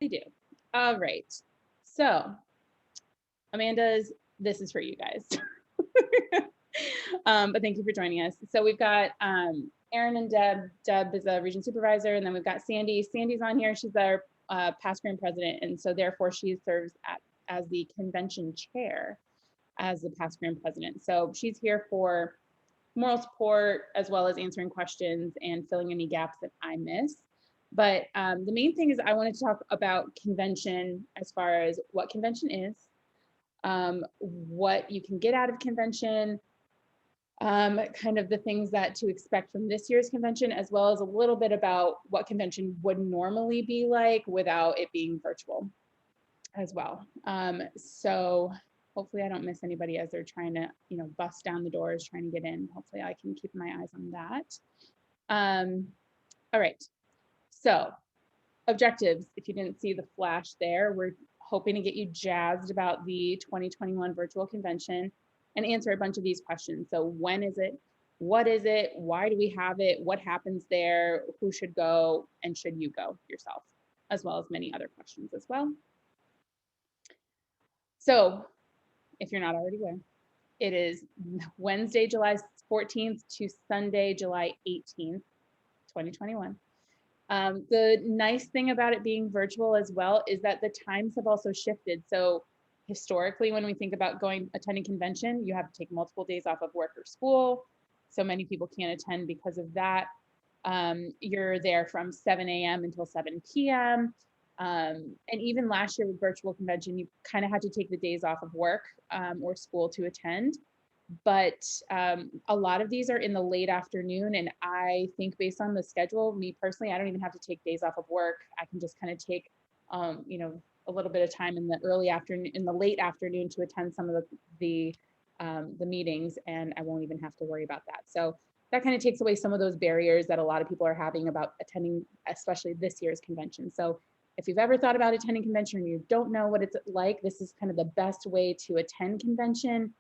They do. All right. So Amanda's, this is for you guys. But thank you for joining us. So we've got Erin and Deb. Deb is a region supervisor, and then we've got Sandy. Sandy's on here. She's our past grand president, and so therefore she serves as the convention chair as the past grand president. So she's here for moral support as well as answering questions and filling any gaps that I miss. But the main thing is I wanted to talk about convention as far as what convention is, what you can get out of convention, kind of the things that to expect from this year's convention, as well as a little bit about what convention would normally be like without it being virtual as well. So hopefully I don't miss anybody as they're trying to, bust down the doors, trying to get in. Hopefully I can keep my eyes on that. All right, so objectives, if you didn't see the flash there, we're hoping to get you jazzed about the 2021 virtual convention and answer a bunch of these questions. So when is it? What is it? Why do we have it? What happens there? Who should go? And should you go yourself? As well as many other questions as well. So if you're not already aware, it is Wednesday, July 14th to Sunday, July 18th, 2021. The nice thing about it being virtual as well is that the times have also shifted. So historically, when we think about attending convention, you have to take multiple days off of work or school. So many people can't attend because of that. You're there from 7 a.m. until 7 p.m. And even last year with virtual convention, you kind of had to take the days off of work or school to attend. But a lot of these are in the late afternoon. And I think based on the schedule, me personally, I don't even have to take days off of work. I can just kind of take, a little bit of time in the early afternoon, in the late afternoon to attend some of the meetings, and I won't even have to worry about that. So that kind of takes away some of those barriers that a lot of people are having about attending, especially this year's convention. So if you've ever thought about attending convention and you don't know what it's like, this is kind of the best way to attend convention,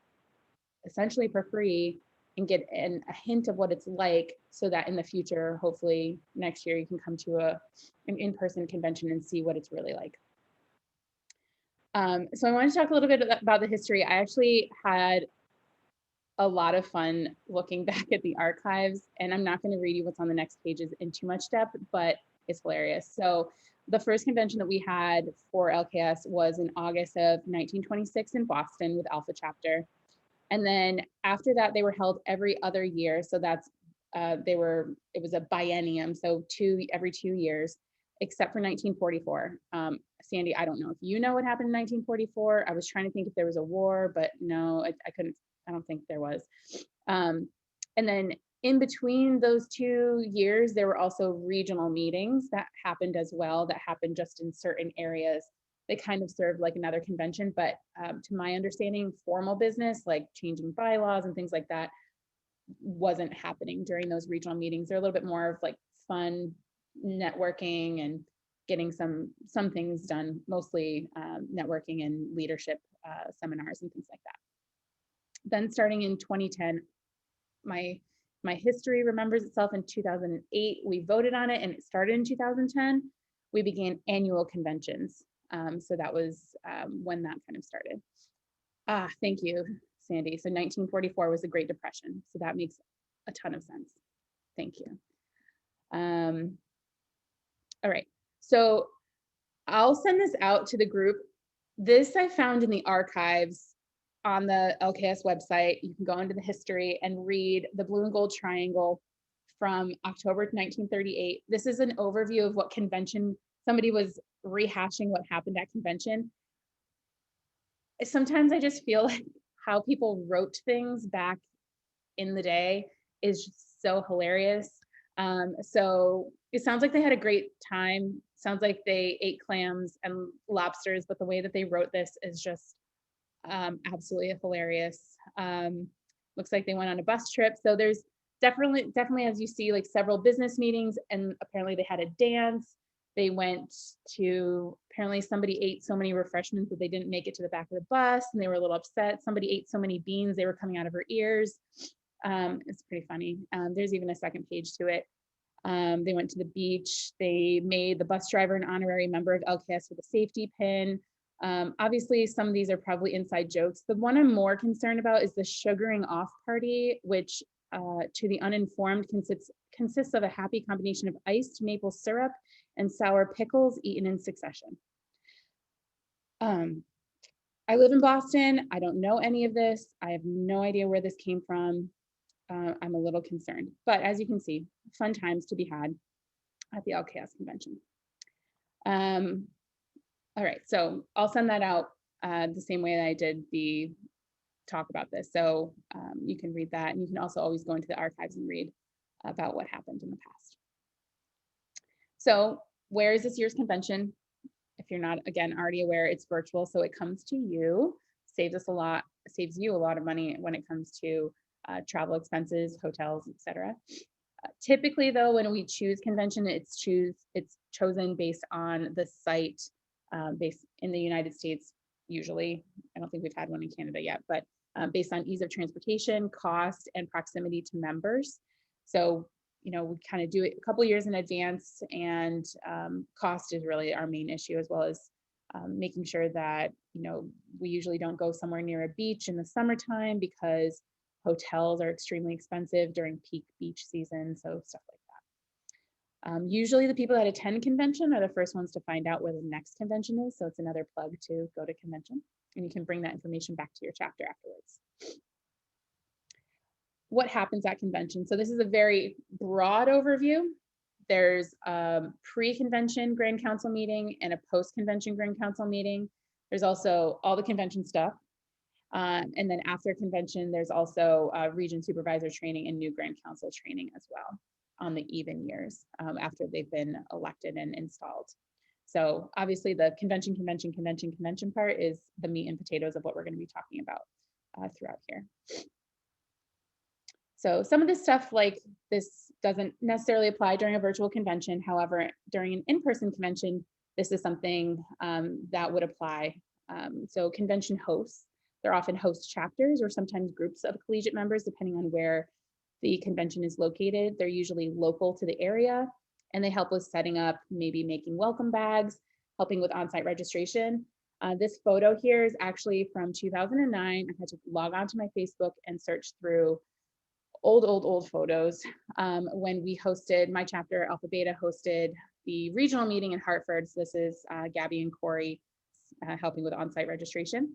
essentially for free, and get a hint of what it's like, so that in the future, hopefully next year, you can come to an in-person convention and see what it's really like. So I wanted to talk a little bit about the history. I actually had a lot of fun looking back at the archives, and I'm not going to read you what's on the next pages in too much depth, but it's hilarious. So the first convention that we had for LKS was in August of 1926 in Boston with Alpha Chapter. And then after that, they were held every other year. So that's, it was a biennium, so every 2 years, except for 1944. Sandy, I don't know if you know what happened in 1944. I was trying to think if there was a war, but no, I couldn't, I don't think there was. And then in between those 2 years, there were also regional meetings that happened as well, that happened just in certain areas. They kind of served like another convention, but to my understanding, formal business, like changing bylaws and things like that, wasn't happening during those regional meetings. They're a little bit more of like fun networking and getting some things done, mostly networking and leadership seminars and things like that. Then starting in 2010, my history remembers itself in 2008. We voted on it and it started in 2010. We began annual conventions. So that was when that kind of started. Thank you, Sandy. So 1944 was the Great Depression. So that makes a ton of sense. Thank you. All right, so I'll send this out to the group. This I found in the archives on the LKS website. You can go into the history and read the blue and gold triangle from October 1938. This is an overview of what convention, somebody was rehashing what happened at convention. Sometimes I just feel like how people wrote things back in the day is just so hilarious. So it sounds like they had a great time. Sounds like they ate clams and lobsters, but the way that they wrote this is just absolutely hilarious. Looks like they went on a bus trip. So there's definitely, as you see, like several business meetings, and apparently they had a dance. They went to, apparently somebody ate so many refreshments that they didn't make it to the back of the bus, and they were a little upset. Somebody ate so many beans, they were coming out of her ears. It's pretty funny. There's even a second page to it. They went to the beach. They made the bus driver an honorary member of LKS with a safety pin. Obviously, some of these are probably inside jokes. The one I'm more concerned about is the sugaring off party, which to the uninformed consists of a happy combination of iced maple syrup and sour pickles eaten in succession. I live in Boston. I don't know any of this. I have no idea where this came from. I'm a little concerned, but as you can see, fun times to be had at the LKS convention. All right, so I'll send that out the same way that I did the talk about this. So you can read that, and you can also always go into the archives and read about what happened in the past. So where is this year's convention? If you're not, again, already aware, it's virtual, so it comes to you, saves you a lot of money when it comes to travel expenses, hotels, etc. Typically, though, when we choose convention, it's chosen based on the site based in the United States. Usually, I don't think we've had one in Canada yet, but based on ease of transportation, cost, and proximity to members. So, we kind of do it a couple years in advance, and cost is really our main issue, as well as making sure that, we usually don't go somewhere near a beach in the summertime because hotels are extremely expensive during peak beach season, so stuff like that. Usually the people that attend convention are the first ones to find out where the next convention is, so it's another plug to go to convention, and you can bring that information back to your chapter afterwards. What happens at convention? So this is a very broad overview. There's a pre-convention Grand Council meeting and a post-convention Grand Council meeting. There's also all the convention stuff. And then after convention, there's also region supervisor training and new Grand Council training as well on the even years after they've been elected and installed. So obviously the convention part is the meat and potatoes of what we're going to be talking about throughout here. So some of this stuff like this doesn't necessarily apply during a virtual convention. However, during an in-person convention, this is something that would apply. So convention hosts, they're often host chapters or sometimes groups of collegiate members, depending on where the convention is located. They're usually local to the area, and they help with setting up, maybe making welcome bags, helping with on-site registration. This photo here is actually from 2009. I had to log onto my Facebook and search through old photos when we hosted, my chapter Alpha Beta hosted the regional meeting in Hartford. So this is Gabby and Corey helping with on-site registration.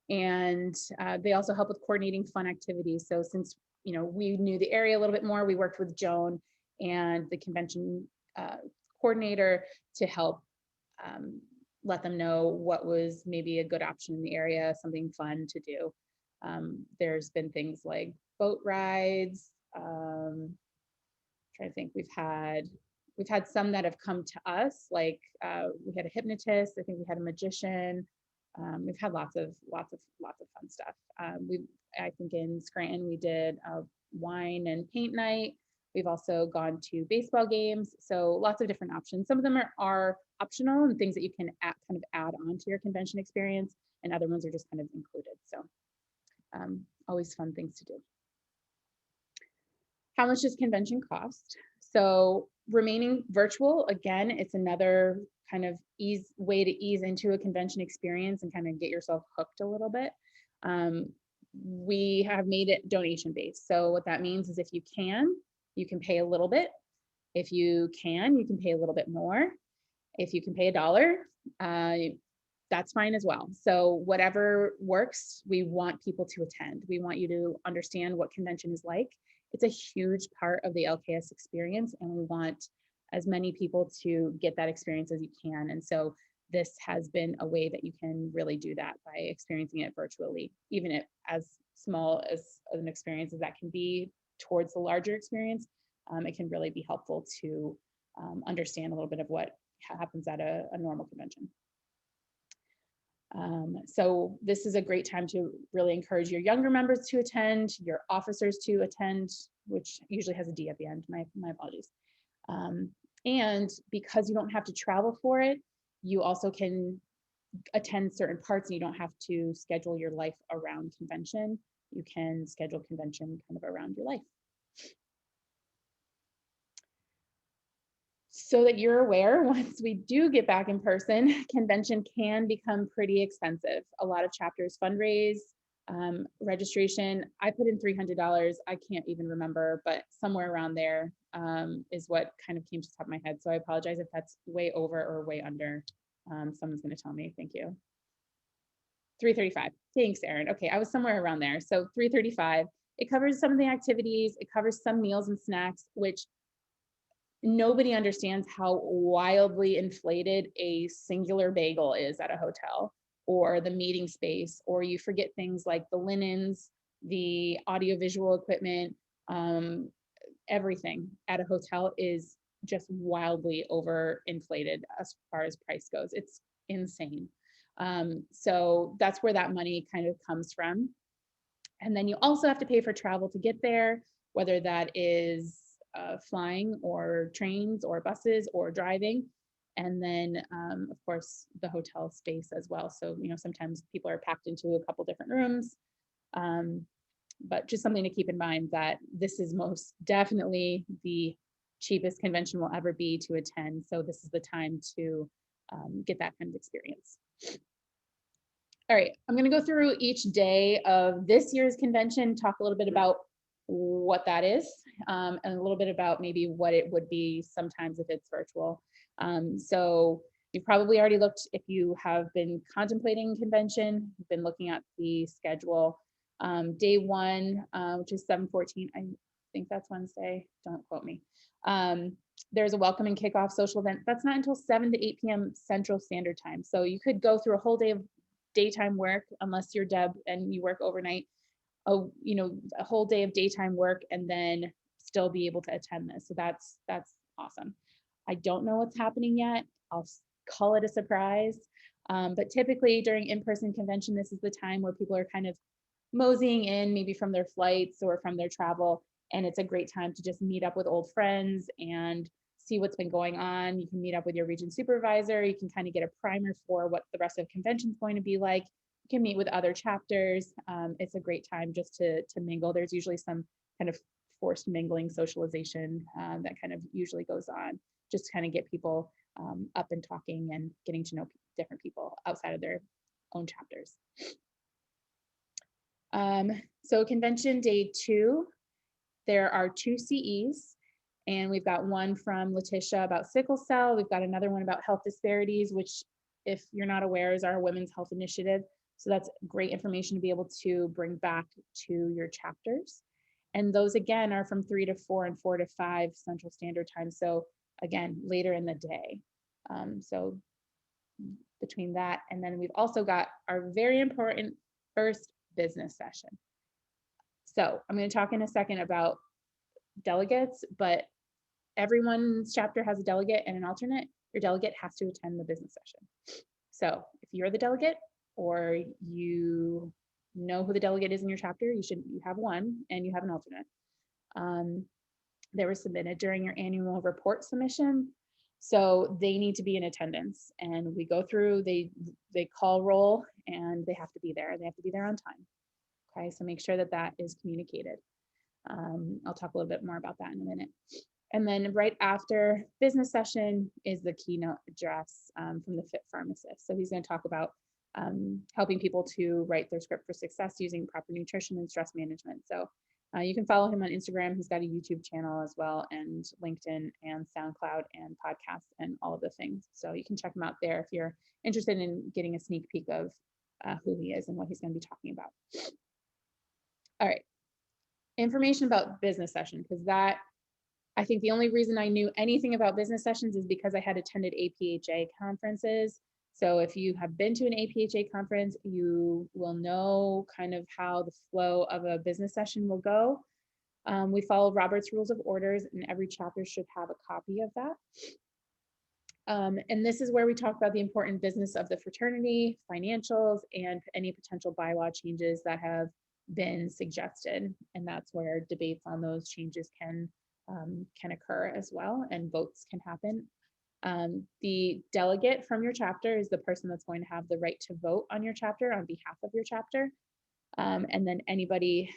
And they also help with coordinating fun activities. So since we knew the area a little bit more, we worked with Joan and the convention coordinator to help let them know what was maybe a good option in the area, something fun to do. There's been things like boat rides. Trying to think, we've had some that have come to us, like we had a hypnotist. I think we had a magician. We've had lots of fun stuff. I think in Scranton we did a wine and paint night. We've also gone to baseball games. So lots of different options. Some of them are optional and things that you can kind of add on to your convention experience, and other ones are just kind of included. So always fun things to do. How much does convention cost? So remaining virtual, again, it's another kind of way to ease into a convention experience and kind of get yourself hooked a little bit. We have made it donation based. So what that means is if you can pay a little bit. If you can pay a little bit more. If you can pay $1, that's fine as well. So whatever works, we want people to attend. We want you to understand what convention is like. It's a huge part of the LKS experience, and we want as many people to get that experience as you can. And so this has been a way that you can really do that by experiencing it virtually, even if as small as an experience as that can be towards the larger experience. It can really be helpful to understand a little bit of what happens at a normal convention. So this is a great time to really encourage your younger members to attend, your officers to attend, which usually has a D at the end, my apologies. And because you don't have to travel for it, you also can attend certain parts and you don't have to schedule your life around convention. You can schedule convention kind of around your life. So that you're aware, once we do get back in person, convention can become pretty expensive. A lot of chapters fundraise, registration. I put in $300. I can't even remember, but somewhere around there is what kind of came to the top of my head. So I apologize if that's way over or way under. Someone's going to tell me. Thank you. 335. Thanks, Erin. Okay, I was somewhere around there. So 335. It covers some of the activities. It covers some meals and snacks, which nobody understands how wildly inflated a singular bagel is at a hotel, or the meeting space, or you forget things like the linens, the audiovisual equipment, everything at a hotel is just wildly overinflated as far as price goes. It's insane. So that's where that money kind of comes from. And then you also have to pay for travel to get there, whether that is flying or trains or buses or driving. And then, of course, the hotel space as well. So, sometimes people are packed into a couple different rooms. But just something to keep in mind that this is most definitely the cheapest convention will ever be to attend. So this is the time to get that kind of experience. All right, I'm going to go through each day of this year's convention, talk a little bit about what that is, and a little bit about maybe what it would be sometimes if it's virtual. So you've probably already looked, if you have been contemplating convention, you've been looking at the schedule. Day one, which is 7/14, I think that's Wednesday, don't quote me. There's a welcome and kickoff social event. That's not until 7 to 8 p.m. Central Standard Time. So you could go through a whole day of daytime work, unless you're Deb and you work overnight, a whole day of daytime work and then still be able to attend this. So that's awesome. I don't know what's happening yet. I'll call it a surprise. But typically during in-person convention, this is the time where people are kind of moseying in, maybe from their flights or from their travel. And it's a great time to just meet up with old friends and see what's been going on. You can meet up with your region supervisor. You can kind of get a primer for what the rest of the convention is going to be like. You can meet with other chapters. It's a great time just to mingle. There's usually some kind of forced mingling socialization that kind of usually goes on, just to kind of get people up and talking and getting to know different people outside of their own chapters. So convention day 2, there are 2 CEs, and we've got one from Letitia about sickle cell. We've got another one about health disparities, which, if you're not aware, is our women's health initiative. So that's great information to be able to bring back to your chapters. And those again are from 3 to 4 and 4 to 5 Central Standard Time. So again, later in the day. So between that, and then we've also got our very important first business session. So I'm going to talk in a second about delegates, but everyone's chapter has a delegate and an alternate. Your delegate has to attend the business session. So if you're the delegate, or you know who the delegate is in your chapter, you have one and you have an alternate. They were submitted during your annual report submission, so they need to be in attendance. And we go through, they call roll, and they have to be there. They have to be there on time. Okay, so make sure that that is communicated. I'll talk a little bit more about that in a minute. And then right after business session is the keynote address from the Fit Pharmacist. So he's going to talk about helping people to write their script for success using proper nutrition and stress management. So you can follow him on Instagram. He's got a YouTube channel as well, and LinkedIn and SoundCloud and podcasts and all of the things. So you can check him out there if you're interested in getting a sneak peek of who he is and what he's going to be talking about. All right, information about business session, because that, I think the only reason I knew anything about business sessions is because I had attended APHA conferences. So if you have been to an APHA conference, you will know kind of how the flow of a business session will go. We follow Robert's Rules of Orders, and every chapter should have a copy of that. And this is where we talk about the important business of the fraternity, financials, and any potential bylaw changes that have been suggested. And that's where debates on those changes can occur as well, and votes can happen. The delegate from your chapter is the person that's going to have the right to vote on your chapter on behalf of your chapter. And then anybody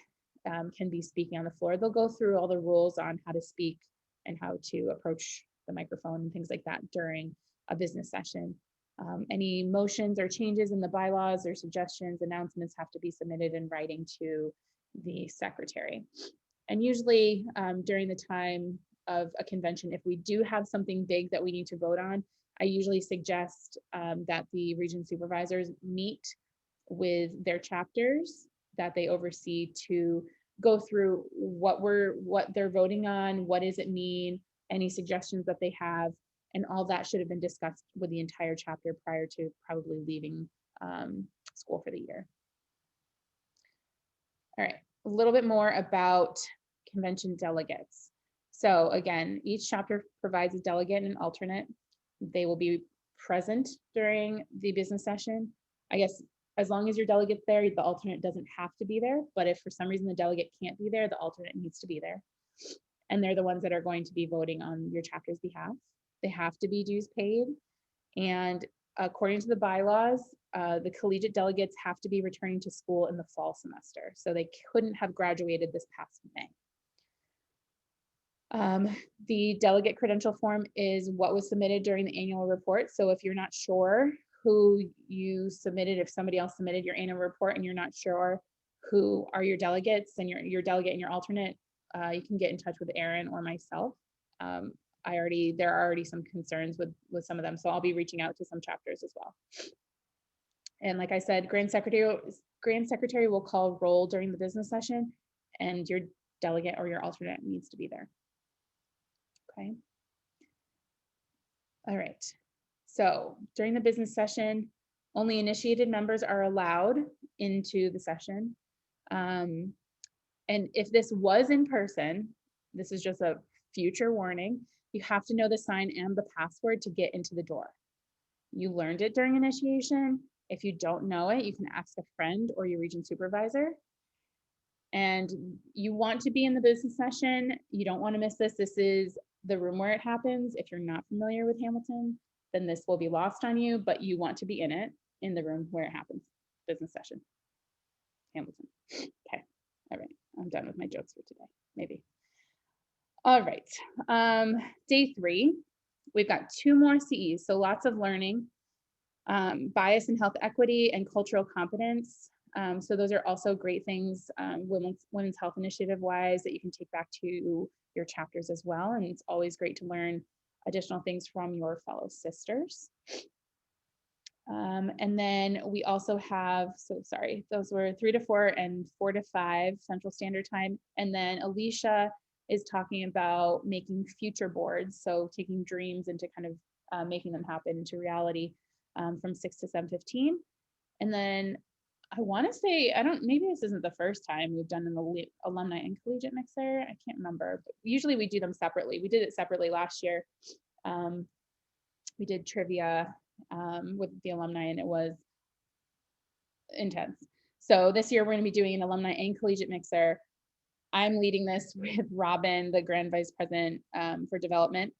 can be speaking on the floor. They'll go through all the rules on how to speak and how to approach the microphone and things like that during a business session. Any motions or changes in the bylaws or suggestions, announcements have to be submitted in writing to the secretary. And usually during the time of a convention, if we do have something big that we need to vote on, I usually suggest that the region supervisors meet with their chapters that they oversee to go through what they're voting on, what does it mean, any suggestions that they have, and all that should have been discussed with the entire chapter prior to probably leaving school for the year. All right, a little bit more about convention delegates. So again, each chapter provides a delegate and an alternate. They will be present during the business session. I guess as long as your delegate's there, the alternate doesn't have to be there. But if for some reason the delegate can't be there, the alternate needs to be there. And they're the ones that are going to be voting on your chapter's behalf. They have to be dues paid. And according to the bylaws, the collegiate delegates have to be returning to school in the fall semester. So they couldn't have graduated this past May. The delegate credential form is what was submitted during the annual report. So if you're not sure who you submitted, if somebody else submitted your annual report and you're not sure who are your delegates and your delegate and your alternate, you can get in touch with Erin or myself. There are already some concerns with some of them, so I'll be reaching out to some chapters as well. And like I said, Grand Secretary will call roll during the business session, and your delegate or your alternate needs to be there. Okay. All right. So during the business session, only initiated members are allowed into the session. And if this was in person, this is just a future warning, you have to know the sign and the password to get into the door. You learned it during initiation. If you don't know it, you can ask a friend or your region supervisor. And you want to be in the business session. You don't want to miss this. This is the room where it happens. If you're not familiar with Hamilton, then this will be lost on you, but you want to be in it, in the room where it happens. Business session, Hamilton. Okay, all right, I'm done with my jokes for today, maybe. All right, day 3, we've got 2 more CEs, so lots of learning. Bias and health equity and cultural competence. So those are also great things, women's health initiative wise, that you can take back to your chapters as well. And it's always great to learn additional things from your fellow sisters. And then we also have, those were 3 to 4 and 4 to 5 Central Standard Time. And then Alicia is talking about making future boards. So taking dreams into kind of making them happen into reality from 6 to 7:15. And then I want to say, maybe this isn't the first time we've done an alumni and collegiate mixer. I can't remember, but usually we do them separately. We did it separately last year. We did trivia with the alumni and it was intense. So this year we're going to be doing an alumni and collegiate mixer. I'm leading this with Robin, the Grand Vice President for Development.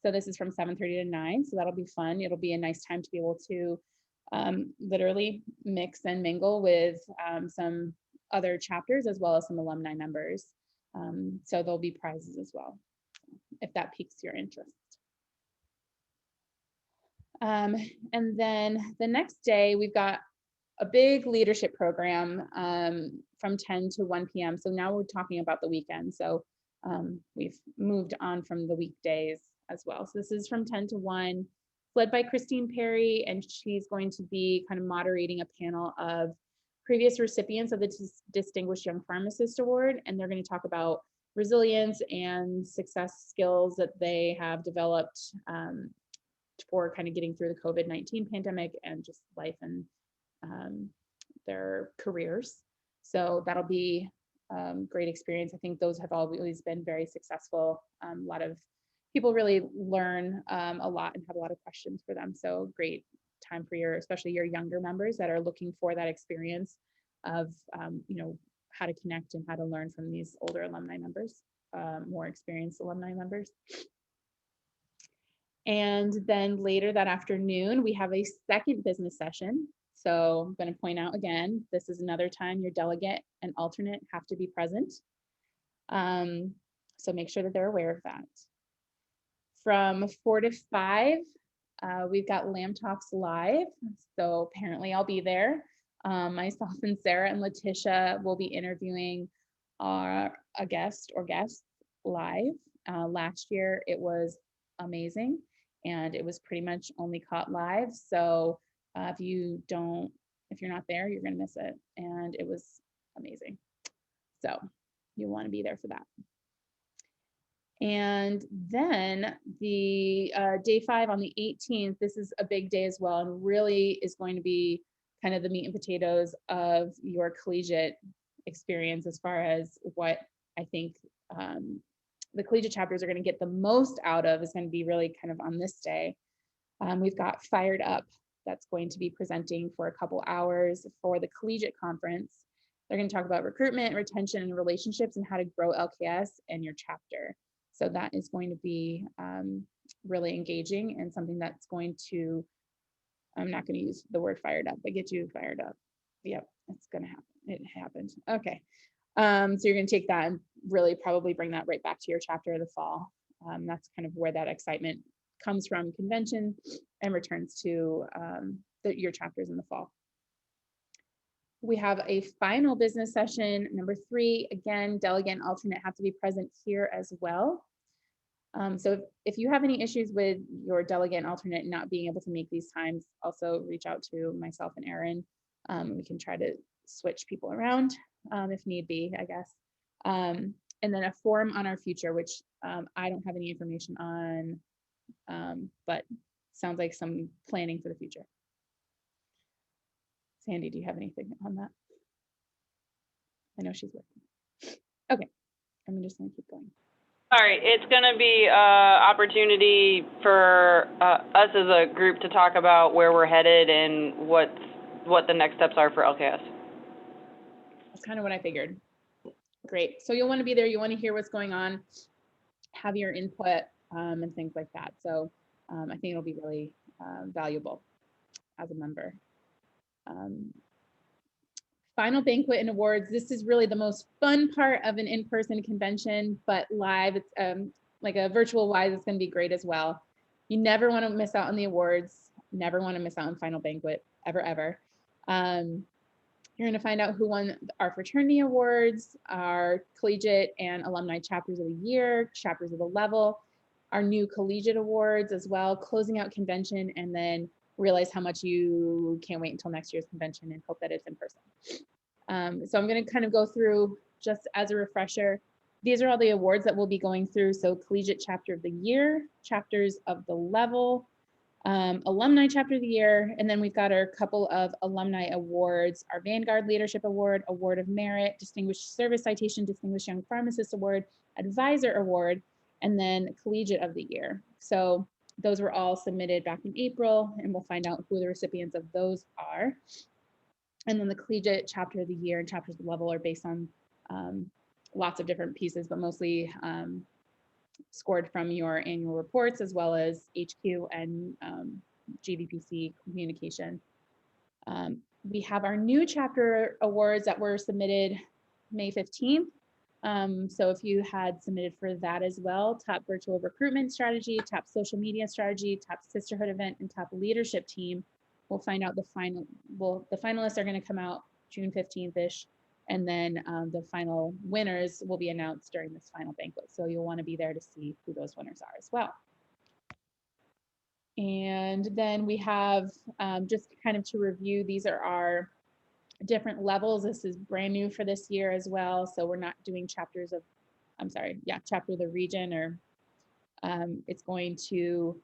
So this is from 7:30 to 9. So that'll be fun. It'll be a nice time to be able to literally mix and mingle with some other chapters as well as some alumni members. So there'll be prizes as well, if that piques your interest. And then the next day, we've got a big leadership program from 10 to 1 p.m. So now we're talking about the weekend. So we've moved on from the weekdays as well. So this is from 10 to 1, led by Christine Perry, and she's going to be kind of moderating a panel of previous recipients of the Distinguished Young Pharmacist Award, and they're going to talk about resilience and success skills that they have developed for kind of getting through the COVID-19 pandemic and just life and their careers. So that'll be great experience. I think those have always been very successful. A lot of people really learn a lot and have a lot of questions for them. So great time for especially your younger members that are looking for that experience of, how to connect and how to learn from these older alumni members, more experienced alumni members. And then later that afternoon, we have a second business session. So I'm going to point out again, this is another time your delegate and alternate have to be present. So make sure that they're aware of that. From 4 to 5, we've got Lamb Talks Live. So apparently I'll be there. Myself and Sarah and Letitia will be interviewing a guest or guests live. Last year it was amazing and it was pretty much only caught live. So if you're not there, you're going to miss it. And it was amazing. So you'll want to be there for that. And then the day 5 on the 18th, this is a big day as well, and really is going to be kind of the meat and potatoes of your collegiate experience as far as what I think the collegiate chapters are going to get the most out of is going to be really kind of on this day. We've got Fired Up that's going to be presenting for a couple hours for the collegiate conference. They're going to talk about recruitment, retention, and relationships and how to grow LKS and your chapter. So that is going to be really engaging and something that's going to, I'm not going to use the word fired up, but get you fired up. Yep, it's going to happen. It happened. Okay. So you're going to take that and really probably bring that right back to your chapter of the fall. That's kind of where that excitement comes from, convention, and returns to your chapters in the fall. We have a final business session, number 3. Again, delegate and alternate have to be present here as well. So if you have any issues with your delegate and alternate not being able to make these times, also reach out to myself and Erin. We can try to switch people around if need be, I guess. And then a forum on our future, which I don't have any information on, but sounds like some planning for the future. Sandy, do you have anything on that? I know she's working. Okay, I'm just gonna keep going. Sorry, it's gonna be an opportunity for us as a group to talk about where we're headed and what the next steps are for LKS. That's kind of what I figured. Great, so you'll want to be there, you want to hear what's going on, have your input and things like that. So I think it'll be really valuable as a member. Final banquet and awards. This is really the most fun part of an in-person convention, but live, it's like a virtual wise, it's going to be great as well. You never want to miss out on the awards, never want to miss out on final banquet, ever. You're going to find out who won our fraternity awards, our collegiate and alumni chapters of the year, chapters of the level, our new collegiate awards as well, closing out convention, and then realize how much you can't wait until next year's convention and hope that it's in person. So I'm going to kind of go through just as a refresher. These are all the awards that we'll be going through. So collegiate chapter of the year, chapters of the level, alumni chapter of the year, and then we've got our couple of alumni awards, our Vanguard Leadership Award, Award of Merit, Distinguished Service Citation, Distinguished Young Pharmacist Award, Advisor Award, and then Collegiate of the Year. So those were all submitted back in April, and we'll find out who the recipients of those are. And then the collegiate chapter of the year and chapters of the level are based on lots of different pieces, but mostly scored from your annual reports as well as HQ and GVPC communication. We have our new chapter awards that were submitted May 15th. So if you had submitted for that as well, top virtual recruitment strategy, top social media strategy, top sisterhood event, and top leadership team, we'll find out the finalists are going to come out June 15th-ish, and then the final winners will be announced during this final banquet. So you'll want to be there to see who those winners are as well. And then we have just kind of to review, these are our different levels. This is brand new for this year as well. So we're not doing chapters of, chapter of the region, or it's going to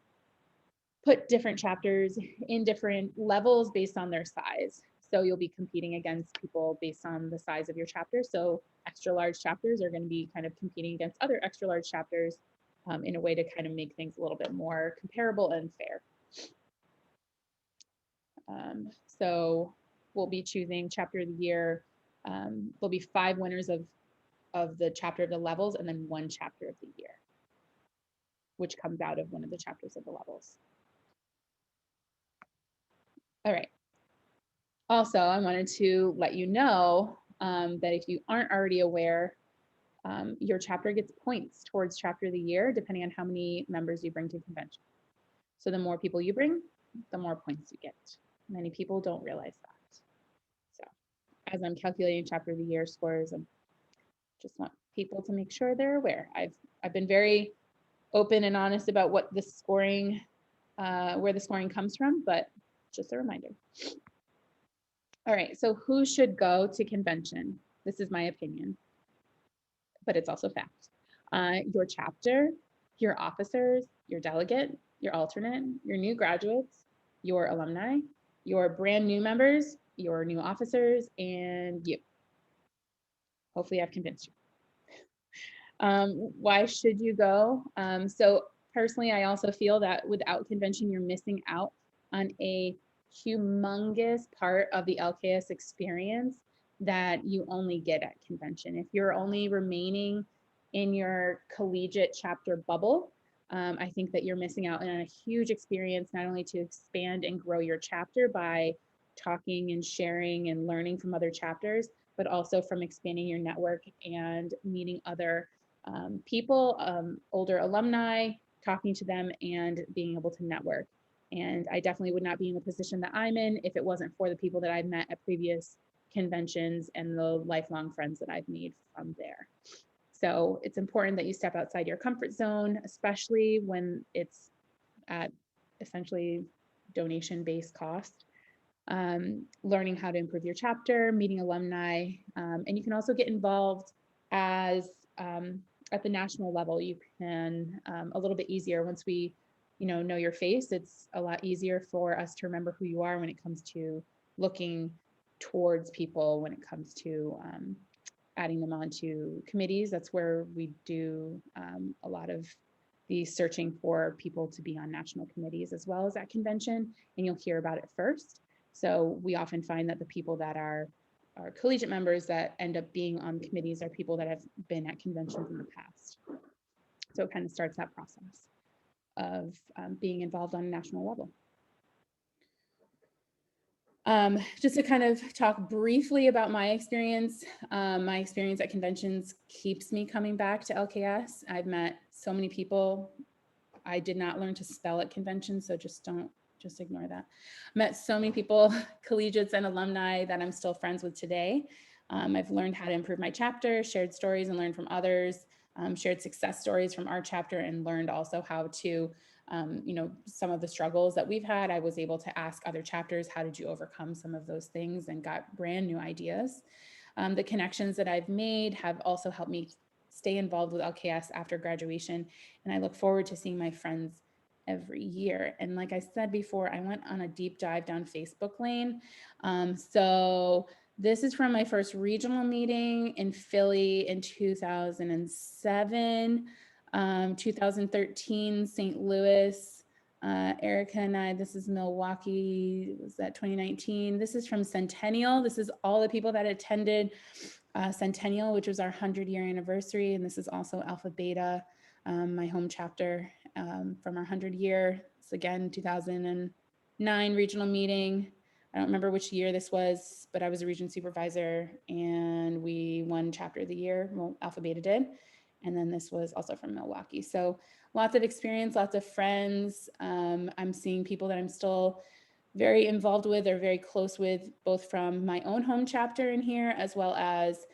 put different chapters in different levels based on their size. So you'll be competing against people based on the size of your chapter. So extra large chapters are going to be kind of competing against other extra large chapters in a way to kind of make things a little bit more comparable and fair. So we'll be choosing chapter of the year. There'll be 5 winners of the chapter of the levels, and then 1 chapter of the year, which comes out of one of the chapters of the levels. All right. Also, I wanted to let you know that if you aren't already aware, Your chapter gets points towards chapter of the year, depending on how many members you bring to convention. So the more people you bring, the more points you get. Many people don't realize that. So as I'm calculating chapter of the year scores, I just want people to make sure they're aware. I've been very open and honest about what the scoring, where the scoring comes from, but just a reminder. All right, so who should go to convention? This is my opinion, but it's also fact. Your chapter, your officers, your delegate, your alternate, your new graduates, your alumni, your brand new members, your new officers, and you. Hopefully I've convinced you. Why should you go? So personally, I also feel that without convention, you're missing out on a humongous part of the LKS experience that you only get at convention. If you're only remaining in your collegiate chapter bubble, I think that you're missing out on a huge experience, not only to expand and grow your chapter by talking and sharing and learning from other chapters, but also from expanding your network and meeting other people, older alumni, talking to them and being able to network. And I definitely would not be in the position that I'm in if it wasn't for the people that I've met at previous conventions and the lifelong friends that I've made from there. So it's important that you step outside your comfort zone, especially when it's at essentially donation-based cost. Learning how to improve your chapter, meeting alumni, and you can also get involved as at the national level. You can a little bit easier once we know your face. It's a lot easier for us to remember who you are when it comes to looking towards people, when it comes to adding them onto committees. That's where we do a lot of the searching for people to be on national committees as well as at convention, and you'll hear about it first. So we often find that the people that are collegiate members that end up being on committees are people that have been at conventions in the past. So it kind of starts that process of being involved on a national level. Just to kind of talk briefly about my experience at conventions keeps me coming back to LKS. I've met so many people. I did not learn to spell at conventions, so just ignore that. Met so many people, collegiates and alumni, that I'm still friends with today. I've learned how to improve my chapter, shared stories and learned from others, shared success stories from our chapter, and learned also how to, some of the struggles that we've had. I was able to ask other chapters, how did you overcome some of those things, and got brand new ideas. The connections that I've made have also helped me stay involved with LKS after graduation, and I look forward to seeing my friends every year. And like I said before, I went on a deep dive down Facebook lane. So this is from my first regional meeting in Philly in 2007, 2013, St. Louis, Erica and I, this is Milwaukee, was that 2019? This is from Centennial. This is all the people that attended Centennial, which was our 100-year anniversary. And this is also Alpha Beta, my home chapter from our 100-year. It's again 2009 regional meeting. I don't remember which year this was, but I was a region supervisor and we won chapter of the year. Well, Alpha Beta did. And then this was also from Milwaukee. So lots of experience, lots of friends. I'm seeing people that I'm still very involved with or very close with, both from my own home chapter in here, as well as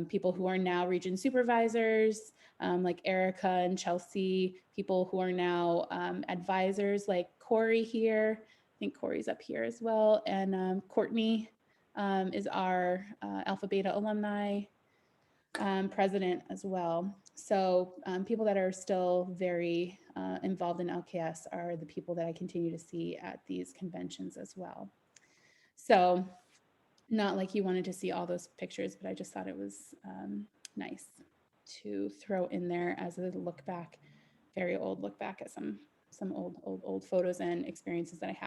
people who are now region supervisors, like Erica and Chelsea, people who are now advisors like Corey here. I think Corey's up here as well. And Courtney is our Alpha Beta alumni president as well. So people that are still very involved in LKS are the people that I continue to see at these conventions as well. So not like you wanted to see all those pictures, but I just thought it was nice to throw in there as a look back, very old look back at some old photos and experiences that I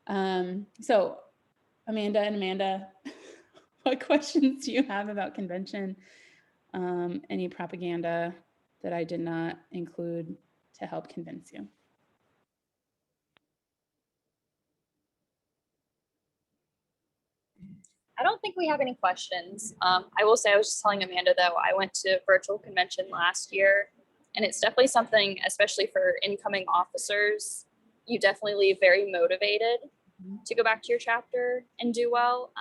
had. So Amanda, what questions do you have about convention? Any propaganda that I did not include to help convince you? I don't think we have any questions. I will say, I was just telling Amanda though, I went to virtual convention last year, and it's definitely something, especially for incoming officers, you definitely leave very motivated to go back to your chapter and do well.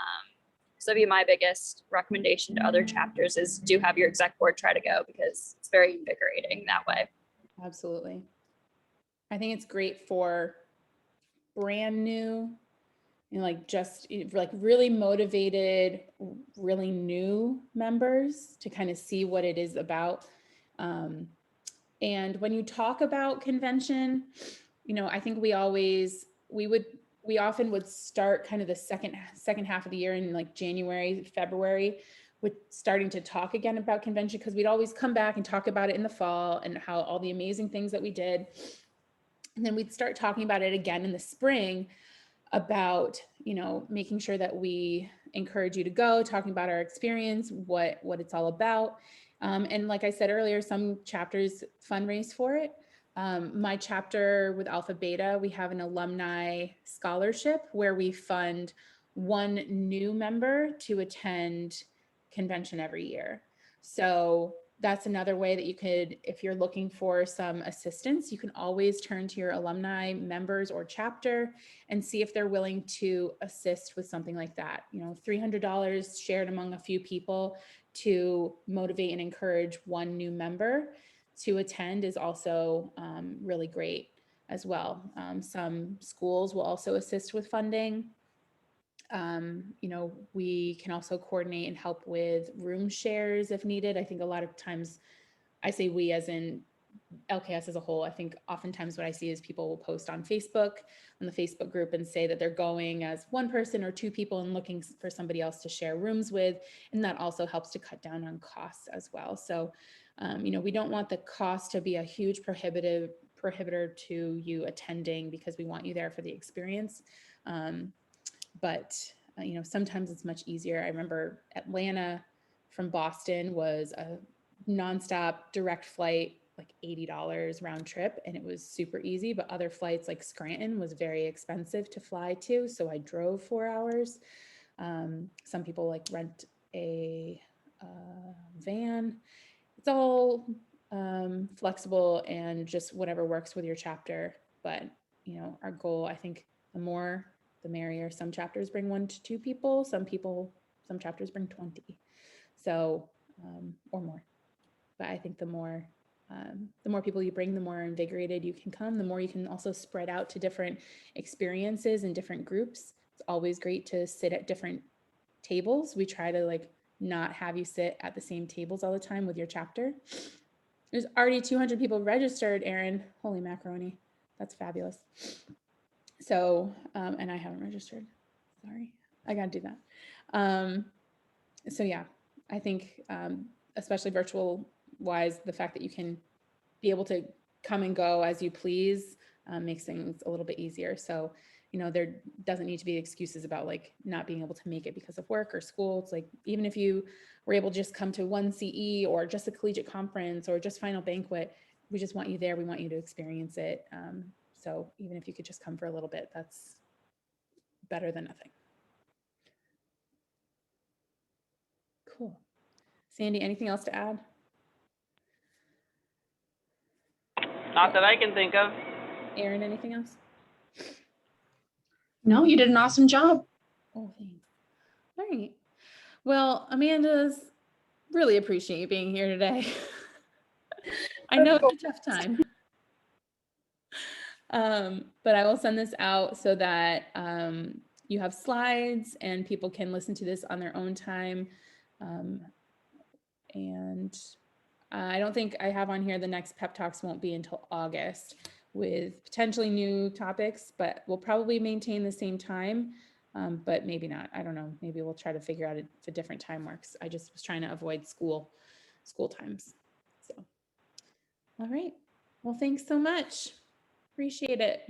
So that'd be my biggest recommendation to other chapters is do have your exec board try to go, because it's very invigorating that way. Absolutely. I think it's great for brand new, like just like really motivated, really new members to kind of see what it is about. And when you talk about convention, I think we often would start kind of the second half of the year in like January, February, with starting to talk again about convention, because we'd always come back and talk about it in the fall and how all the amazing things that we did. And then we'd start talking about it again in the spring about, making sure that we encourage you to go, talking about our experience, what it's all about. And like I said earlier, some chapters fundraise for it. My chapter with Alpha Beta, we have an Alumni Scholarship where we fund one new member to attend convention every year. So that's another way that you could, if you're looking for some assistance, you can always turn to your alumni members or chapter and see if they're willing to assist with something like that. $300 shared among a few people to motivate and encourage one new member to attend is also really great as well. Some schools will also assist with funding. We can also coordinate and help with room shares if needed. I think a lot of times, I say we as in LKS as a whole, I think oftentimes what I see is people will post on Facebook, on the Facebook group, and say that they're going as one person or two people and looking for somebody else to share rooms with. And that also helps to cut down on costs as well. So, we don't want the cost to be a huge prohibitor to you attending, because we want you there for the experience. But sometimes it's much easier. I remember Atlanta from Boston was a nonstop direct flight, like $80 round trip, and it was super easy. But other flights like Scranton was very expensive to fly to, so I drove 4 hours. Some people like rent a van. It's all flexible and just whatever works with your chapter. But our goal, I think, the more the merrier. Some chapters bring 1 to 2 people. Some chapters bring 20. So, or more. But I think the more people you bring, the more invigorated you can come, the more you can also spread out to different experiences and different groups. It's always great to sit at different tables. We try to not have you sit at the same tables all the time with your chapter. There's already 200 people registered, Erin. Holy macaroni. That's fabulous. So, and I haven't registered. Sorry, I got to do that. So yeah, I think, especially virtual wise, the fact that you can be able to come and go as you please makes things a little bit easier. So, there doesn't need to be excuses about not being able to make it because of work or school. It's even if you were able to just come to one CE or just a collegiate conference or just final banquet, we just want you there. We want you to experience it. So even if you could just come for a little bit, that's better than nothing. Cool. Sandy, anything else to add? Not that I can think of. Erin, anything else? No, you did an awesome job. Oh, thanks. All right. Well, Amanda's really appreciate you being here today. I know it's a tough time. But I will send this out so that you have slides and people can listen to this on their own time. And I don't think I have on here the next Pep Talks won't be until August with potentially new topics, but we'll probably maintain the same time, but maybe not. I don't know. Maybe we'll try to figure out if a different time works. I just was trying to avoid school times. So, all right. Well, thanks so much. Appreciate it.